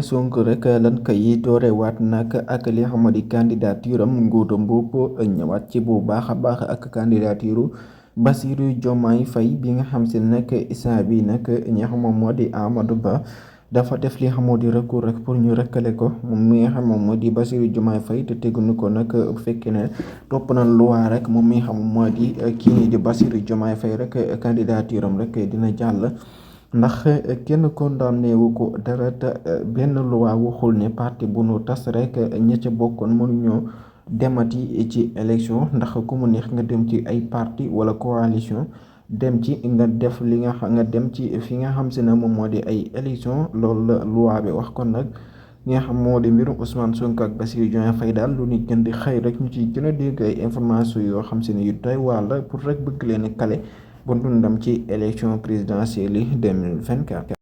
Sonko rek lan koy doorewaat nag ak li nga xam moo di candidature am Ngouda Mboup ñëwaat ci bu baax a baax ak candidature Bassirou Diomaye Faye bi nga xam si nag instant bi nag ñi nga xam moom moo di Amadou Ba dafa def li nga xam moo di recours rek pour ñu rëkkale ko moom mi nga xam moom moo di Bassirou Diomaye Faye te teguñu ko nag bu fekkee ne topp na loi rek moom mi nga xam moo di kii nii di Bassirou Diomaye Faye rek candidature am rek dina jàll. Ndax kenn condamné wu ko dara te benn loi waxul ne parti bu nu tas rek ña ca bokkoon mënuñoo demati ci élection ndax ku mu neex nga dem ci ay parti wala coalition dem ci nga def li nga xam nga dem ci fi nga xam si ne moom moo di ay élection loolu la loi bi wax kon nag ñi nga xam moo di mbirum Ousmane Sonko ak Bassirou Diomaye Faye daal lu nit gën di xëy rek ñu ciy gën a dégg ay information yoo xam si ne yu doy waar la pour rek bëgg leen kale bu ñu dem ci élection présidentielle yi 2024.